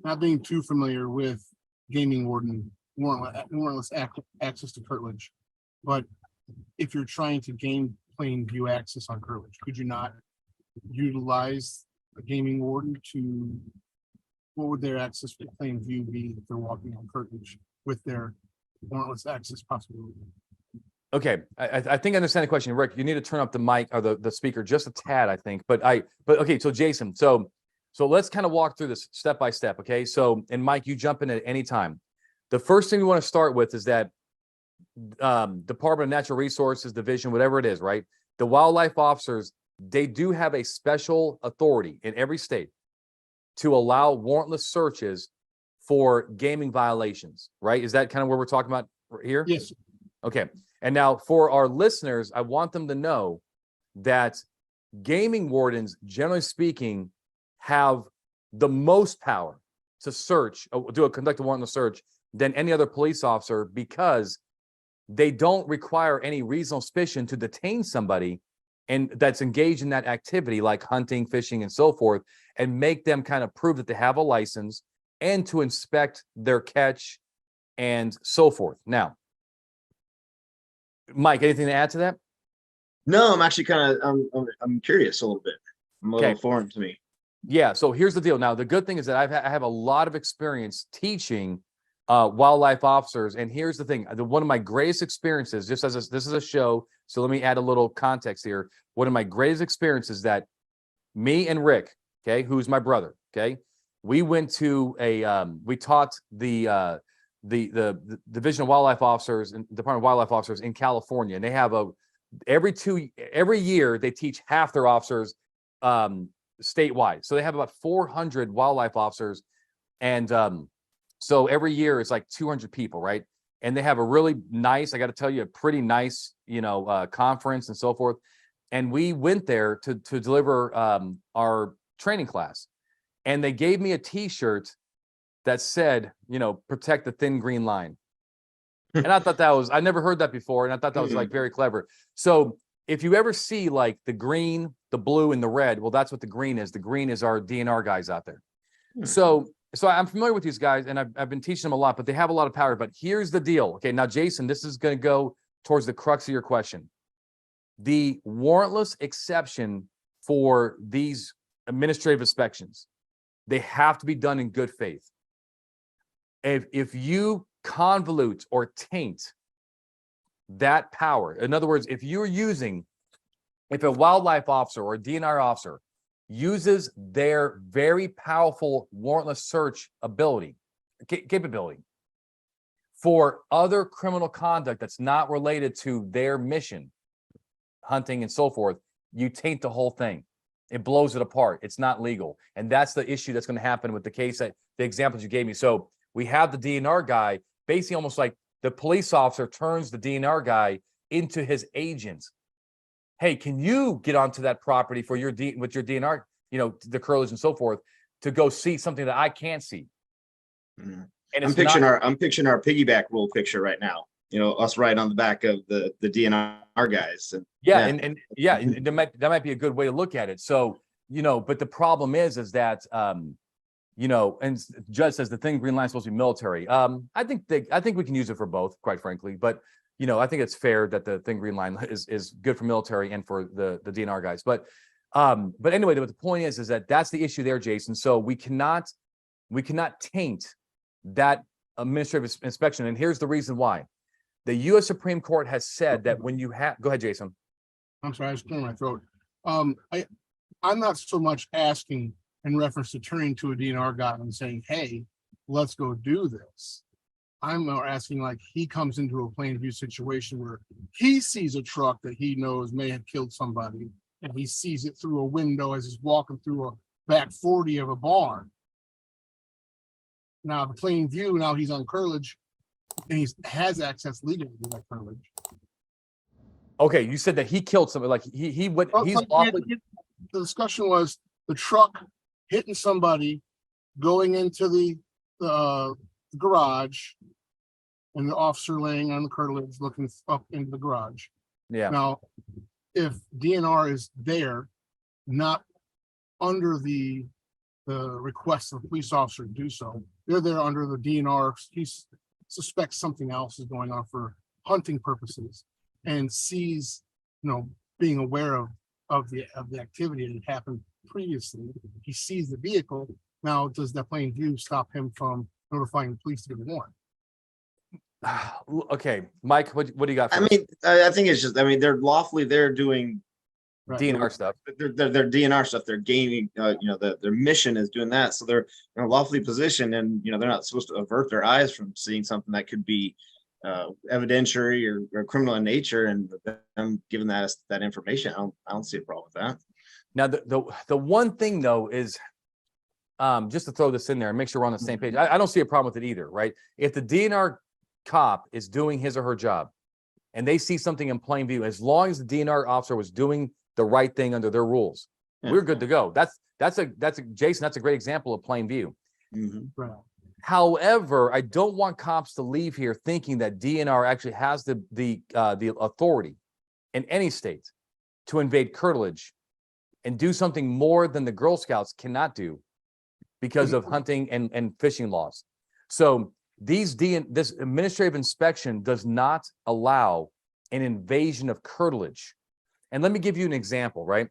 not being too familiar with gaming warden warrantless access to curtilage, but if you're trying to gain plain view access on curtilage, could you not utilize a gaming warden to? What would their access to plain view be if they're walking on curtilage with their warrantless access possibility? Okay, I think I understand the question, Rick. You need to turn up the mic or the speaker just a tad, I think. But okay. So Jason, so let's kind of walk through this step by step. Okay. So, and Mike, you jump in at any time. The first thing we want to start with is that Department of Natural Resources Division, whatever it is, right? The wildlife officers, they do have a special authority in every state to allow warrantless searches for gaming violations, right? Is that kind of where we're talking about here? Yes. Okay. And now for our listeners, I want them to know that gaming wardens, generally speaking, have the most power to search, conduct a warrantless search than any other police officer, because they don't require any reasonable suspicion to detain somebody and that's engaged in that activity like hunting, fishing, and so forth, and make them kind of prove that they have a license and to inspect their catch and so forth. Now, Mike, anything to add to that? No, I'm actually kind of I'm curious a little bit. I'm a little foreign to me. Yeah. So here's the deal. Now, the good thing is that I have a lot of experience teaching wildlife officers, and here's the thing: one of my greatest experiences, just as this is a show, so let me add a little context here. One of my greatest experiences that me and Rick, okay, who's my brother, okay, we went to we taught the Division of Wildlife Officers and Department of Wildlife Officers in California, and they have every year they teach half their officers statewide. So they have about 400 wildlife officers, and so every year it's like 200 people, right? And they have a really nice, I got to tell you, a pretty nice, conference and so forth. And we went there to deliver our training class, and they gave me a T-shirt that said, protect the thin green line. And I thought I never heard that before. And I thought that was like very clever. So if you ever see like the green, the blue, and the red, well, that's what the green is. The green is our DNR guys out there. So I'm familiar with these guys, and I've been teaching them a lot, but they have a lot of power. But here's the deal. Okay, now, Jason, this is going to go towards the crux of your question. The warrantless exception for these administrative inspections, they have to be done in good faith. If you convolute or taint that power, in other words, if a wildlife officer or a DNR officer uses their very powerful warrantless search capability for other criminal conduct that's not related to their mission, hunting and so forth, you taint the whole thing. It blows it apart. It's not legal. And that's the issue that's going to happen with the case, that the examples you gave me. So we have the DNR guy, basically almost like the police officer turns the DNR guy into his agent. Hey, can you get onto that property for with your DNR, the curtilage and so forth, to go see something that I can't see? And I'm picturing our piggyback rule picture right now. Us right on the back of the DNR guys. And that might be a good way to look at it. So, but the problem is that and Judge says the thin green line is supposed to be military. I think we can use it for both, quite frankly. But I think it's fair that the thin green line is good for military and for the DNR guys. But anyway, the point is that that's the issue there, Jason. So we cannot taint that administrative inspection, and here's the reason why. The U.S. Supreme Court has said that when you have, go ahead, Jason. I'm sorry, I was clearing my throat. I'm not so much asking in reference to turning to a DNR guy and saying, hey, let's go do this. I'm more asking, like, he comes into a plain view situation where he sees a truck that he knows may have killed somebody, and he sees it through a window as he's walking through a back 40 of a barn. Now, the plain view, now he's on curtilage, and he has access legally to that curtilage. Okay, you said that he killed somebody, like he's the discussion was the truck hitting somebody, going into the garage, and the officer laying on the curtilage looking up into the garage. Yeah. Now, if DNR is there, not under the the request of the police officer to do so. They're there under the DNR. He suspects something else is going on for hunting purposes and sees, being aware of the activity that happened previously. He sees the vehicle. Now, does that plain view stop him from notifying the police to get a warrant? Okay, Mike, what do you got? I First? mean, I think it's just, they're doing Right. DNR stuff. their DNR stuff. They're gaining, their mission is doing that. So they're lawfully positioned, and they're not supposed to avert their eyes from seeing something that could be evidentiary or criminal in nature, and them giving that information. I don't see a problem with that. Now, the one thing though is, just to throw this in there and make sure we're on the same page. I don't see a problem with it either, right? If the DNR cop is doing his or her job and they see something in plain view, as long as the DNR officer was doing the right thing under their rules, we're good to go. That's a Jason, that's a great example of plain view. Right. However, I don't want cops to leave here thinking that DNR actually has the authority in any state to invade curtilage and do something more than the Girl Scouts cannot do because of hunting and fishing laws. So this administrative inspection does not allow an invasion of curtilage. And let me give you an example, right?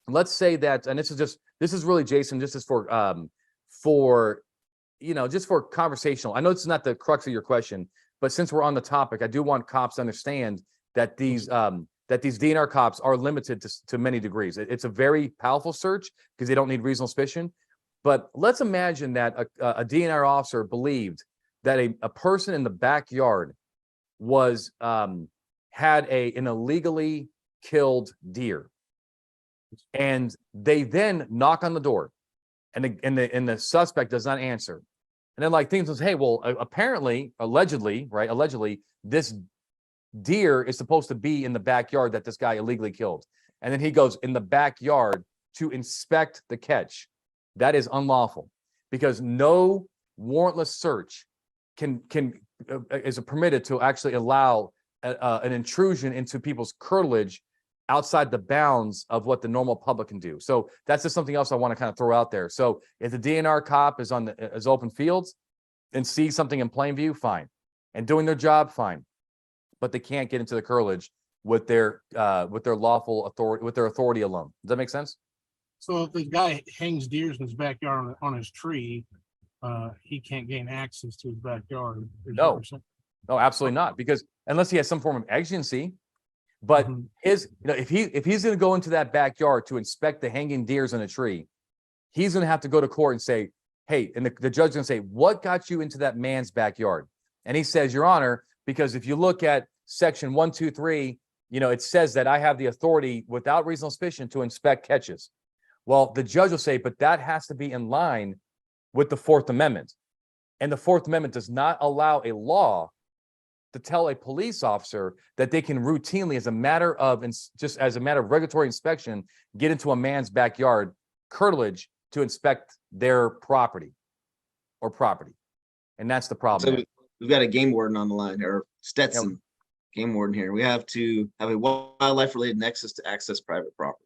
Let's say that, and this is really, Jason, this is for just for conversational. I know it's not the crux of your question, but since we're on the topic, I do want cops to understand that these DNR cops are limited to many degrees. It's a very powerful search because they don't need reasonable suspicion. But let's imagine that a DNR officer believed that a person in the backyard was had an illegally killed deer, and they then knock on the door, and the suspect does not answer, and then like things says, hey, well, allegedly, this deer is supposed to be in the backyard that this guy illegally killed, and then he goes in the backyard to inspect the catch. That is unlawful because no warrantless search is permitted to actually allow an intrusion into people's curtilage outside the bounds of what the normal public can do. So that's just something else I want to kind of throw out there. So if the DNR cop is on is open fields and sees something in plain view, fine, and doing their job, fine, but they can't get into the curtilage with their lawful authority, with their authority alone. Does that make sense? So if the guy hangs deers in his backyard on his tree, he can't gain access to his backyard. No, absolutely not. Because unless he has some form of exigency, but if he's going to go into that backyard to inspect the hanging deers in a tree, he's going to have to go to court and say, hey, and the judge is going to say, what got you into that man's backyard? And he says, Your Honor, because if you look at section 123, it says that I have the authority without reasonable suspicion to inspect catches. Well, the judge will say, but that has to be in line with the Fourth Amendment. And the Fourth Amendment does not allow a law to tell a police officer that they can routinely, as a matter of regulatory inspection, get into a man's backyard curtilage to inspect their property. And that's the problem. So we've got a game warden on the line, or Stetson game warden here. We have to have a wildlife-related nexus to access private property.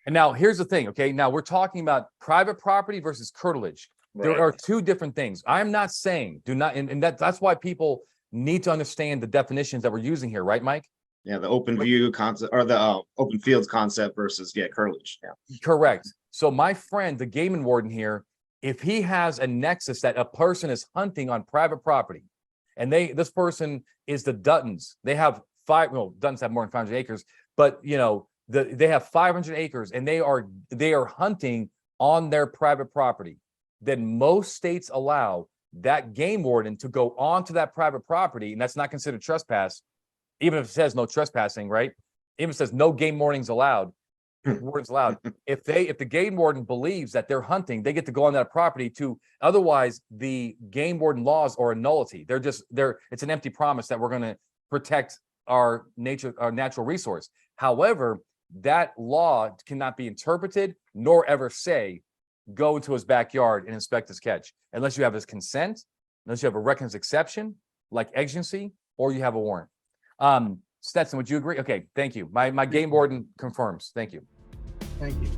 And now here's the thing, okay? Now we're talking about private property versus curtilage. Right. There are two different things. I'm not saying that's why people need to understand the definitions that we're using here, right, Mike? Yeah, the open view concept, or the open fields concept versus curtilage. Yeah, correct. So my friend, the game warden here, if he has a nexus that a person is hunting on private property, and this person is the Duttons, they have Duttons have more than 500 acres, but they have 500 acres and they are hunting on their private property, then most states allow that game warden to go onto that private property, and that's not considered trespass, even if it says no trespassing, right? Even if it says no game wardens allowed, If the game warden believes that they're hunting, they get to go on that property to, otherwise the game warden laws are a nullity. It's an empty promise that we're going to protect our natural resource. However, that law cannot be interpreted nor ever say, go into his backyard and inspect his catch, unless you have his consent, unless you have a recognized exception, like exigency, or you have a warrant. Stetson, would you agree? Okay, thank you. My game warden confirms. Thank you. Thank you.